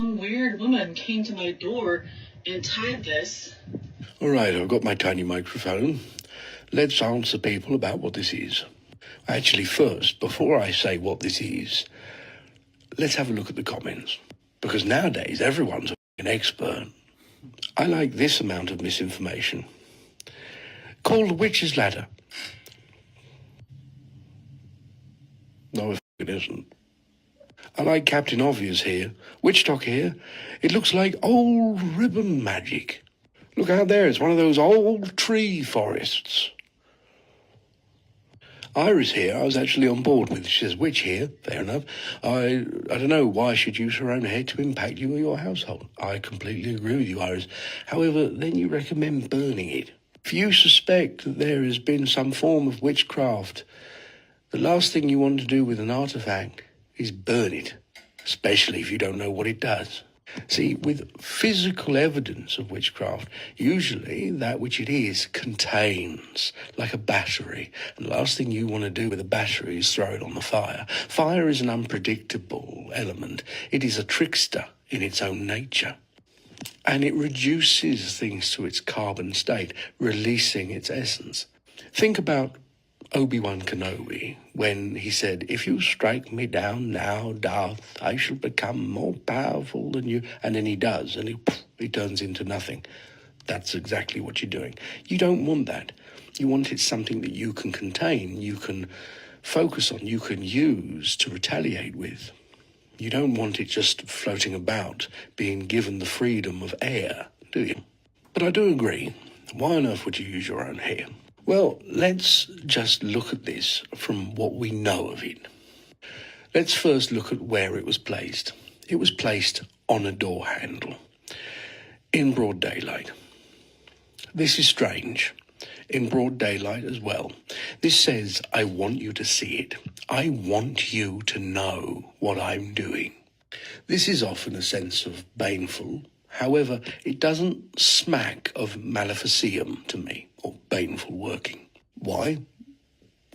Some weird woman came to my door and tied this. All right, I've got my tiny microphone. Let's answer people about what this is. Actually, first, before I say what this is, let's have a look at the comments. Because nowadays, everyone's an expert. I like this amount of misinformation. Called a witch's ladder. No, it isn't. I like Captain Obvious here. Witch talk here. It looks like old ribbon magic. Look out there, it's one of those old tree forests. Iris here, I was actually on board with. She says, witch here, fair enough. I don't know why she'd use her own hair to impact you or your household. I completely agree with you, Iris. However, then you recommend burning it. If you suspect that there has been some form of witchcraft, the last thing you want to do with an artifact is burn it, especially if you don't know what it does. See, with physical evidence of witchcraft, usually that which it is contains, like a battery. And the last thing you want to do with a battery is throw it on the fire. Fire is an unpredictable element. It is a trickster in its own nature. And it reduces things to its carbon state, releasing its essence. Think about Obi-Wan Kenobi, when he said, if you strike me down now, Darth, I shall become more powerful than you. And then he does, and he turns into nothing. That's exactly what you're doing. You don't want that. You want it something that you can contain, you can focus on, you can use to retaliate with. You don't want it just floating about, being given the freedom of air, do you? But I do agree. Why on earth would you use your own hair? Well, let's just look at this from what we know of it. Let's first look at where it was placed. It was placed on a door handle, in broad daylight. This is strange. In broad daylight as well. This says, I want you to see it. I want you to know what I'm doing. This is often a sense of baneful. However, it doesn't smack of maleficium to me, or baneful working. Why?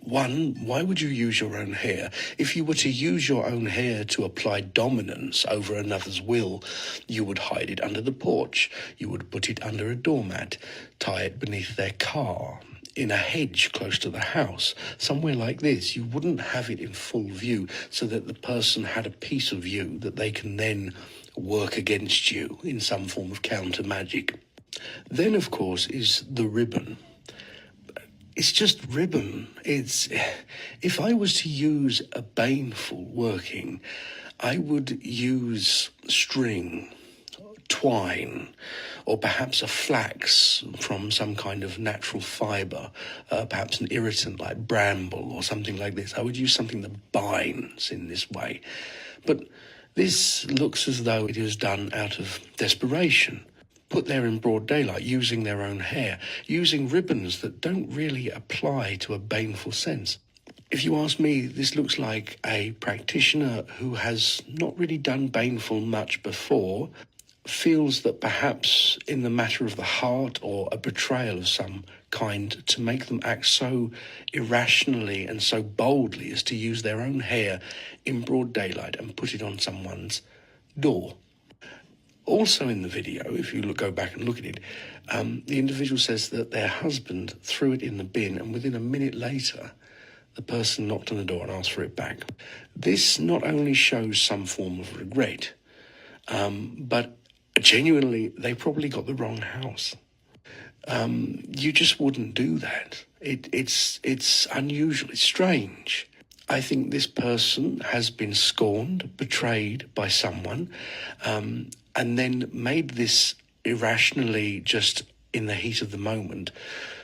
One, why would you use your own hair? If you were to use your own hair to apply dominance over another's will, you would hide it under the porch, you would put it under a doormat, tie it beneath their car, in a hedge close to the house, somewhere like this. You wouldn't have it in full view so that the person had a piece of you that they can then work against you in some form of counter magic. Then, of course, is the ribbon. It's just ribbon. If I was to use a baneful working, I would use string, twine, or perhaps a flax from some kind of natural fibre, perhaps an irritant like bramble or something like this. I would use something that binds in this way. But this looks as though it is done out of desperation, put there in broad daylight, using their own hair, using ribbons that don't really apply to a baneful sense. If you ask me, this looks like a practitioner who has not really done baneful much before, feels that perhaps in the matter of the heart or a betrayal of some kind, to make them act so irrationally and so boldly as to use their own hair in broad daylight and put it on someone's door. Also in the video, if you go back and look at it, the individual says that their husband threw it in the bin, and within a minute later, the person knocked on the door and asked for it back. This not only shows some form of regret, but genuinely, they probably got the wrong house. You just wouldn't do that. It's unusual, it's strange. I think this person has been scorned, betrayed by someone, and then made this irrationally, just in the heat of the moment,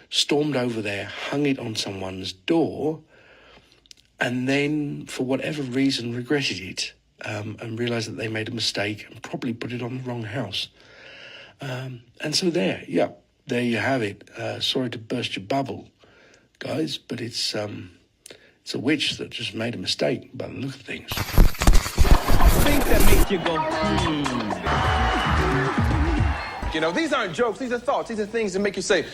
stormed over there, hung it on someone's door, and then, for whatever reason, regretted it, and realised that they made a mistake and probably put it on the wrong house. And so there you have it. Sorry to burst your bubble, guys, but it's a witch that just made a mistake by the look of things. Think that makes you go, You know, these aren't jokes, these are thoughts, these are things that make you say,